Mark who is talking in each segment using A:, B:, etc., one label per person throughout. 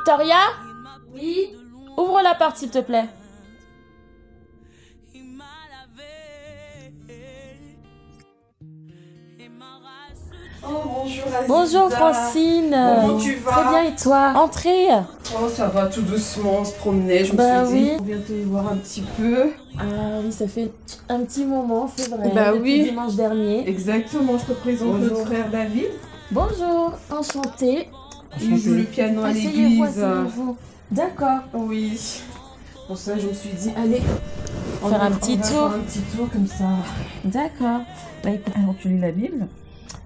A: Victoria? Oui? Ouvre la porte, s'il te plaît.
B: Oh, bonjour Aziza.
A: Bonjour Francine.
B: Comment tu vas?
A: Très bien, et toi? Entrez.
B: Oh, ça va tout doucement, on se promenait, je me suis dit, on vient te voir un petit peu.
A: Ah oui, ça fait un petit moment, c'est vrai.
B: Bah
A: depuis
B: oui.
A: dimanche dernier.
B: Exactement, je te présente notre frère David.
A: Bonjour, enchantée.
B: Il joue le piano à
A: Asseyez-vous,
B: l'église.
A: asseyez-vous. D'accord.
B: Oui. Pour ça, je me suis dit, allez,
A: Faire un petit tour.
B: Faire un petit tour comme ça.
A: D'accord.
B: Bah écoute, alors tu lis la Bible?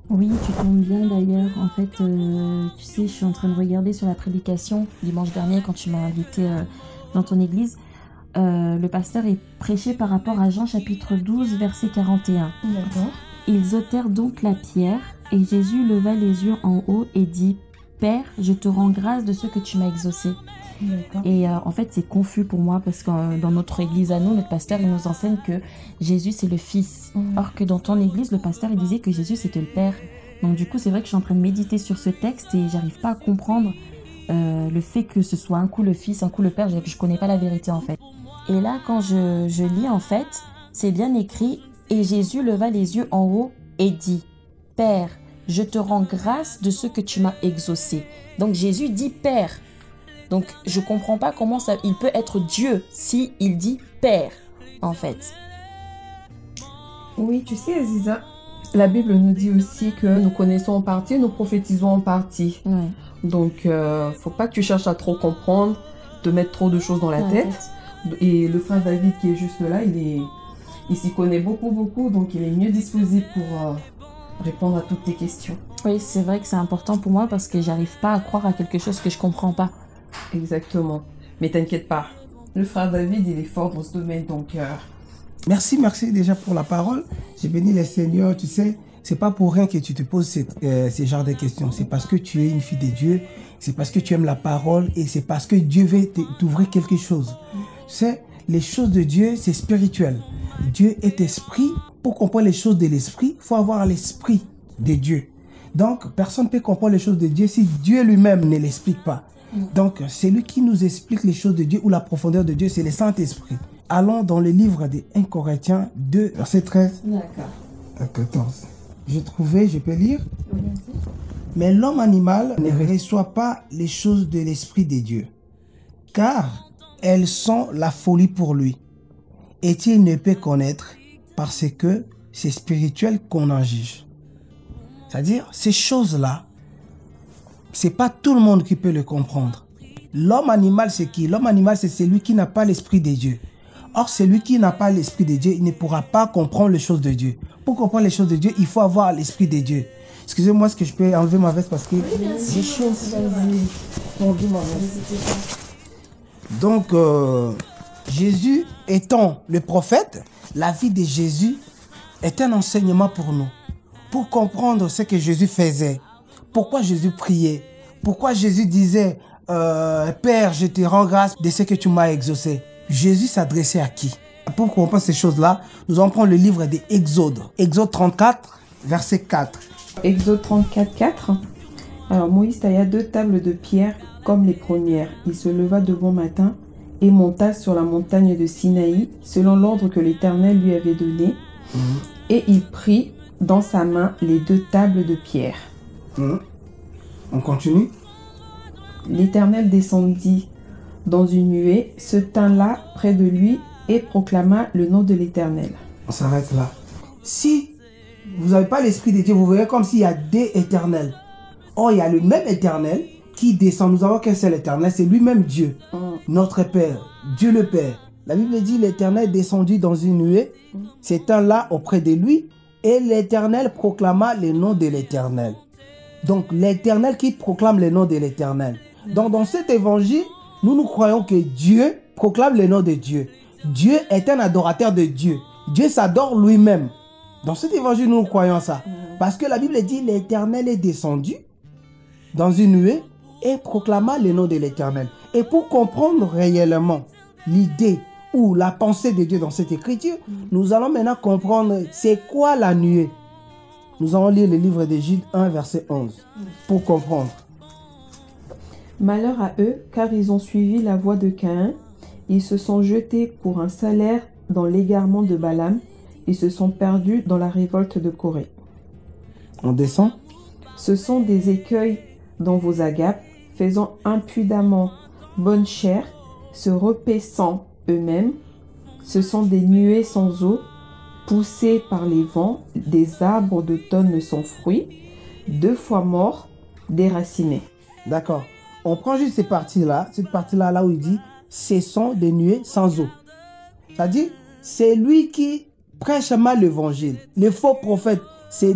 A: Oui, tu tombes bien d'ailleurs. En fait, tu sais, je suis en train de regarder sur la prédication dimanche dernier quand tu m'as invité dans ton église. Le pasteur est prêché par rapport à Jean chapitre 12, verset 41.
B: D'accord.
A: Ils ôtèrent donc la pierre et Jésus leva les yeux en haut et dit « Père, je te rends grâce de ce que tu m'as exaucé. » Et en fait, c'est confus pour moi parce que dans notre église à nous, notre pasteur, il nous enseigne que Jésus, c'est le Fils. Or que dans ton église, le pasteur, il disait que Jésus, c'était le Père. Donc du coup, c'est vrai que je suis en train de méditer sur ce texte et j'arrive pas à comprendre le fait que ce soit un coup le Fils, un coup le Père. Je connais pas la vérité en fait. Et là, quand je lis en fait, c'est bien écrit « Et Jésus leva les yeux en haut et dit « Père, je te rends grâce de ce que tu m'as exaucé. » Donc Jésus dit « Père ». Donc, je comprends pas comment ça, il peut être Dieu si il dit Père, en fait.
B: Oui, tu sais, Aziza, la Bible nous dit aussi que nous connaissons en partie, nous prophétisons en partie.
A: Ouais.
B: Donc, faut pas que tu cherches à trop comprendre, te mettre trop de choses dans la tête. Et le frère David qui est juste là, il s'y connaît beaucoup, donc il est mieux disposé pour répondre à toutes tes questions.
A: Oui, c'est vrai que c'est important pour moi parce que j'arrive pas à croire à quelque chose que je comprends pas.
B: Exactement. Mais t'inquiète pas, le frère David, il est fort dans ce domaine, donc...
C: Merci déjà pour la parole. J'ai béni les Seigneurs, tu sais, c'est pas pour rien que tu te poses ces genres de questions. C'est parce que tu es une fille de Dieu, c'est parce que tu aimes la parole et c'est parce que Dieu veut t'ouvrir quelque chose. Tu sais, les choses de Dieu, c'est spirituel. Dieu est esprit. Pour comprendre les choses de l'esprit, il faut avoir l'esprit de Dieu. Donc, personne ne peut comprendre les choses de Dieu si Dieu lui-même ne l'explique pas. Donc, c'est lui qui nous explique les choses de Dieu ou la profondeur de Dieu, c'est le Saint-Esprit. Allons dans le livre des 1 Corinthiens 2, verset 13 à 14. J'ai trouvé, je peux lire. Mais l'homme animal ne reçoit pas les choses de l'Esprit de Dieu, car elles sont la folie pour lui. Et il ne peut connaître parce que c'est spirituel qu'on en juge. C'est-à-dire, ces choses-là, c'est pas tout le monde qui peut le comprendre. L'homme animal, c'est qui? L'homme animal, c'est celui qui n'a pas l'esprit de Dieu. Or, celui qui n'a pas l'esprit de Dieu, il ne pourra pas comprendre les choses de Dieu. Pour comprendre les choses de Dieu, il faut avoir l'esprit de Dieu. Excusez-moi, est-ce que je peux enlever ma veste parce que j'ai chaud. Donc, Jésus étant le prophète, la vie de Jésus est un enseignement pour nous. Pour comprendre ce que Jésus faisait. Pourquoi Jésus priait? Pourquoi Jésus disait Père, je te rends grâce de ce que tu m'as exaucé? Jésus s'adressait à qui? Pour comprendre ces choses-là, nous allons prendre le livre des Exodes. Exode 34, verset 4.
B: Exode 34, 4. Alors Moïse tailla 2 tables de pierre comme les premières. Il se leva de bon matin et monta sur la montagne de Sinaï, selon l'ordre que l'Éternel lui avait donné. Et il prit dans sa main les 2 tables de pierre.
C: On continue.
B: L'Éternel descendit dans une nuée, se tint là près de lui et proclama le nom de l'Éternel.
C: On s'arrête là. Si vous n'avez pas l'Esprit de Dieu, vous verrez comme s'il y a 2 éternels. Or, il y a le même Éternel qui descend. Nous avons qu'un seul Éternel, c'est lui-même Dieu, notre Père, Dieu le Père. La Bible dit l'Éternel descendit dans une nuée, se tint là auprès de lui et l'Éternel proclama le nom de l'Éternel. Donc, l'Éternel qui proclame le nom de l'Éternel. Donc, dans cet évangile, nous croyons que Dieu proclame le nom de Dieu. Dieu est un adorateur de Dieu. Dieu s'adore lui-même. Dans cet évangile, nous croyons ça. Parce que la Bible dit l'Éternel est descendu dans une nuée et proclama le nom de l'Éternel. Et pour comprendre réellement l'idée ou la pensée de Dieu dans cette écriture, nous allons maintenant comprendre c'est quoi la nuée. Nous allons lire le livre de Jude 1, verset 11, pour comprendre.
B: Malheur à eux, car ils ont suivi la voie de Caïn. Ils se sont jetés pour un salaire dans l'égarement de Balaam. Ils se sont perdus dans la révolte de Corée.
C: On descend.
B: Ce sont des écueils dans vos agapes, faisant impudemment bonne chère, se repaissant eux-mêmes. Ce sont des nuées sans eau, poussés par les vents, des arbres d'automne sans fruits, 2 fois morts, déracinés.
C: D'accord. On prend juste cette partie-là là où il dit « ce sont des nuées sans eau ». C'est-à-dire, c'est lui qui prêche mal l'évangile. Les faux prophètes, c'est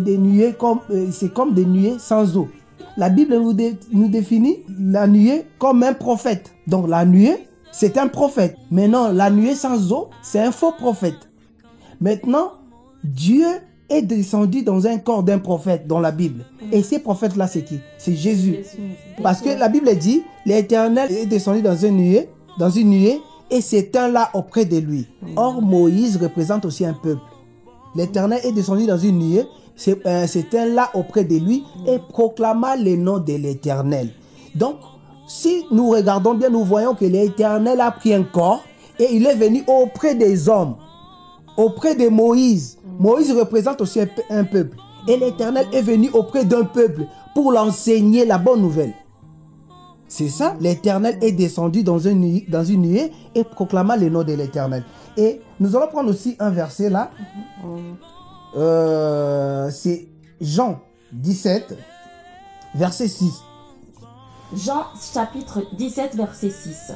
C: comme des nuées sans eau. La Bible nous définit la nuée comme un prophète. Donc la nuée, c'est un prophète. Maintenant, la nuée sans eau, c'est un faux prophète. Maintenant, Dieu est descendu dans un corps d'un prophète dans la Bible. Et ces prophètes-là, c'est qui? C'est Jésus. Parce que la Bible dit, l'Éternel est descendu dans une nuée, et s'éteint là auprès de lui. Or, Moïse représente aussi un peuple. L'Éternel est descendu dans une nuée, s'éteint là auprès de lui et proclama le nom de l'Éternel. Donc, si nous regardons bien, nous voyons que l'Éternel a pris un corps et il est venu auprès des hommes, auprès de Moïse. Moïse représente aussi un peuple. Et l'Éternel est venu auprès d'un peuple pour l'enseigner la bonne nouvelle. C'est ça, l'Éternel est descendu dans une nuée et proclama le nom de l'Éternel. Et nous allons prendre aussi un verset là. C'est Jean 17, verset 6.
A: Jean chapitre 17, verset 6.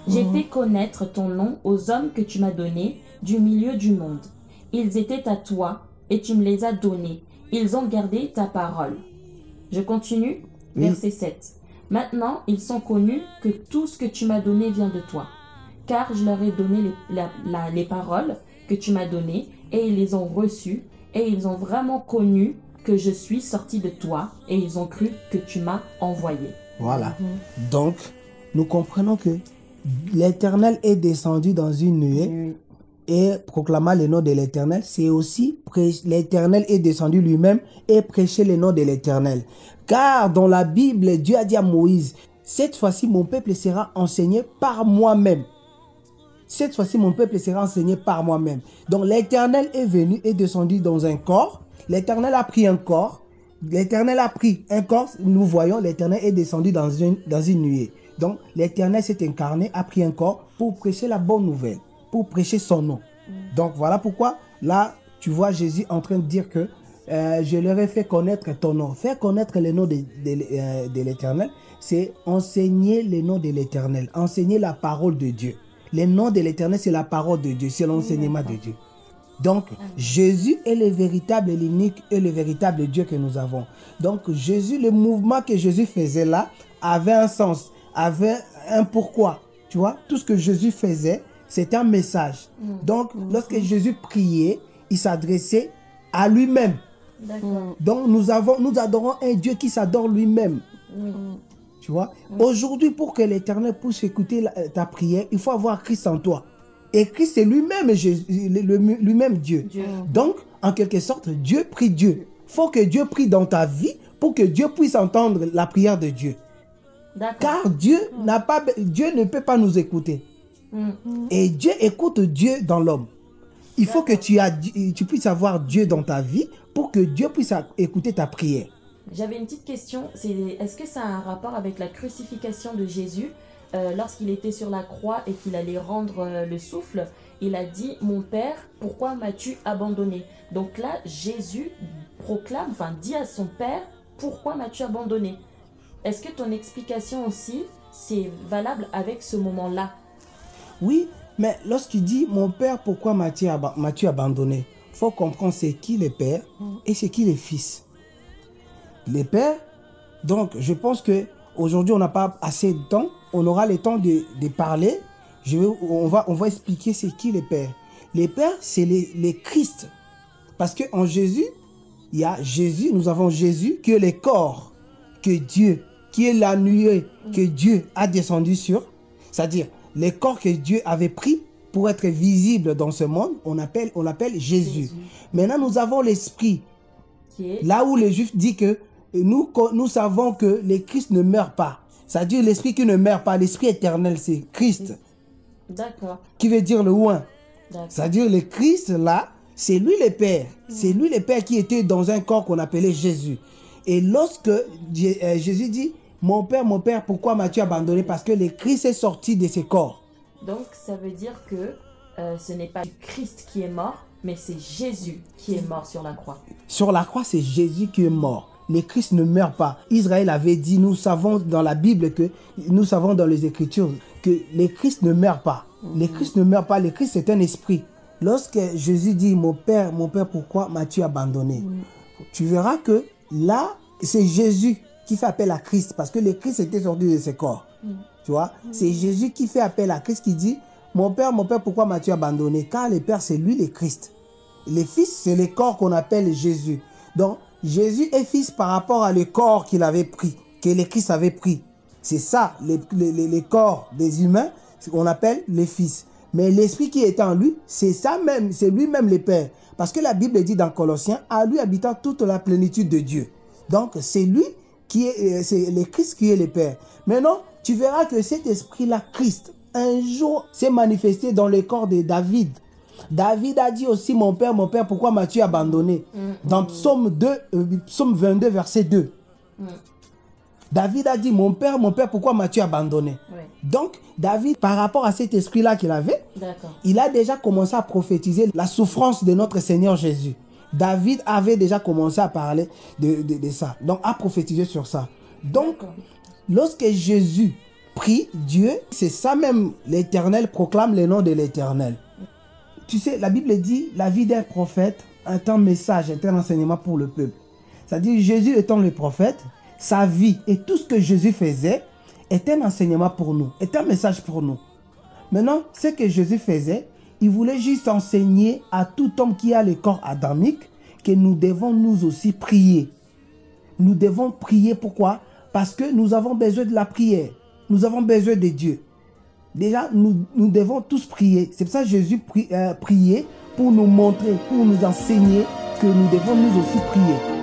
A: J'ai fait connaître ton nom aux hommes que tu m'as donnés du milieu du monde. Ils étaient à toi et tu me les as donnés. Ils ont gardé ta parole. Je continue, verset 7. Maintenant, ils sont connus que tout ce que tu m'as donné vient de toi. Car je leur ai donné les paroles que tu m'as données et ils les ont reçues et ils ont vraiment connu que je suis sorti de toi et ils ont cru que tu m'as envoyé.
C: Voilà. Donc, nous comprenons que l'Éternel est descendu dans une nuée et proclama le nom de l'Éternel. C'est aussi l'Éternel est descendu lui-même et prêchait le nom de l'Éternel. Car dans la Bible, Dieu a dit à Moïse, cette fois-ci, mon peuple sera enseigné par moi-même. Cette fois-ci, mon peuple sera enseigné par moi-même. Donc, l'Éternel est venu et descendu dans un corps. L'Éternel a pris un corps. L'Éternel a pris un corps. Nous voyons, l'Éternel est descendu dans une nuée. Donc, l'Éternel s'est incarné, a pris un corps pour prêcher la bonne nouvelle, pour prêcher son nom. Donc, voilà pourquoi, là, tu vois Jésus en train de dire que je leur ai fait connaître ton nom. Faire connaître le nom de l'Éternel, c'est enseigner le nom de l'Éternel, enseigner la parole de Dieu. Le nom de l'Éternel, c'est la parole de Dieu, c'est l'enseignement de Dieu. Donc, Jésus est le véritable, l'unique et le véritable Dieu que nous avons. Donc, Jésus, le mouvement que Jésus faisait là, avait un sens, avait un pourquoi. Tu vois, tout ce que Jésus faisait, c'était un message. Donc, lorsque Jésus priait, il s'adressait à lui-même. Donc, nous adorons un Dieu qui s'adore lui-même. Tu vois, aujourd'hui, pour que l'Éternel puisse écouter ta prière, il faut avoir Christ en toi. Et Christ, c'est lui-même lui-même Dieu. Donc, en quelque sorte, Dieu prie Dieu. Il faut que Dieu prie dans ta vie pour que Dieu puisse entendre la prière de Dieu. Car Dieu ne peut pas nous écouter. Et Dieu écoute Dieu dans l'homme. Il faut que tu puisses avoir Dieu dans ta vie pour que Dieu puisse écouter ta prière.
A: J'avais une petite question. Est-ce que ça a un rapport avec la crucifixion de Jésus? Lorsqu'il était sur la croix et qu'il allait rendre le souffle, il a dit « Mon Père, pourquoi m'as-tu abandonné ?» Donc là, Jésus dit à son Père « Pourquoi m'as-tu abandonné ?» Est-ce que ton explication aussi, c'est valable avec ce moment-là?
C: Oui, mais lorsqu'il dit « Mon Père, pourquoi m'as-tu abandonné ?» Il faut comprendre c'est qui le Père et c'est qui le Fils. Les pères, donc je pense qu'aujourd'hui on n'a pas assez de temps, on aura le temps de parler, on va expliquer c'est qui les pères. Les pères, c'est les Christ. Parce qu'en Jésus, il y a Jésus, nous avons Jésus qui est le corps que Dieu, qui est la nuée que Dieu a descendu sur, c'est-à-dire le corps que Dieu avait pris pour être visible dans ce monde, on l'appelle Jésus. Maintenant nous avons l'Esprit, là où les Juifs disent que nous savons que le Christ ne meurt pas. Ça veut dire l'esprit qui ne meurt pas, l'esprit éternel, c'est Christ.
A: D'accord.
C: Qui veut dire le oint.
A: D'accord.
C: C'est-à-dire le Christ là, c'est lui le Père. C'est lui le Père qui était dans un corps qu'on appelait Jésus. Et lorsque Jésus dit, mon Père, pourquoi m'as-tu abandonné? Parce que le Christ est sorti de ses corps.
A: Donc ça veut dire que ce n'est pas Christ qui est mort, mais c'est Jésus qui est mort sur la croix.
C: Sur la croix, c'est Jésus qui est mort. Le Christ ne meurt pas. Israël avait dit, nous savons dans la Bible, nous savons dans les Écritures, que le Christ ne meurt pas. Le Christ ne meurt pas, le Christ c'est un esprit. Lorsque Jésus dit, mon Père, pourquoi m'as-tu abandonné? Tu verras que là, c'est Jésus qui fait appel à Christ, parce que le Christ était sorti de ses corps. Tu vois, c'est Jésus qui fait appel à Christ, qui dit, mon Père, pourquoi m'as-tu abandonné? Car le Père, c'est lui le Christ. Le Fils, c'est le corps qu'on appelle Jésus. Donc, Jésus est Fils par rapport à le corps qu'il avait pris, que le Christ avait pris. C'est ça, les corps des humains, qu'on appelle les Fils. Mais l'Esprit qui est en lui, c'est ça même, c'est lui-même le Père. Parce que la Bible dit dans Colossiens, à lui habitant toute la plénitude de Dieu. Donc, c'est lui qui est, c'est le Christ qui est le Père. Maintenant, tu verras que cet esprit-là, Christ, un jour s'est manifesté dans le corps de David. David a dit aussi, mon Père, pourquoi m'as-tu abandonné? Dans Psaume 22, verset 2. David a dit, mon Père, pourquoi m'as-tu abandonné? Donc, David, par rapport à cet esprit-là qu'il avait, il a déjà commencé à prophétiser la souffrance de notre Seigneur Jésus. David avait déjà commencé à parler de ça. Donc, à prophétiser sur ça. Donc, lorsque Jésus prie Dieu, c'est ça même, l'Éternel proclame le nom de l'Éternel. Tu sais, la Bible dit, la vie d'un prophète est un message, est un enseignement pour le peuple. C'est-à-dire, Jésus étant le prophète, sa vie et tout ce que Jésus faisait est un enseignement pour nous, est un message pour nous. Maintenant, ce que Jésus faisait, il voulait juste enseigner à tout homme qui a le corps adamique que nous devons nous aussi prier. Nous devons prier, pourquoi? Parce que nous avons besoin de la prière. Nous avons besoin de Dieu. Déjà, nous devons tous prier. C'est pour ça que Jésus priait pour nous montrer, pour nous enseigner que nous devons nous aussi prier.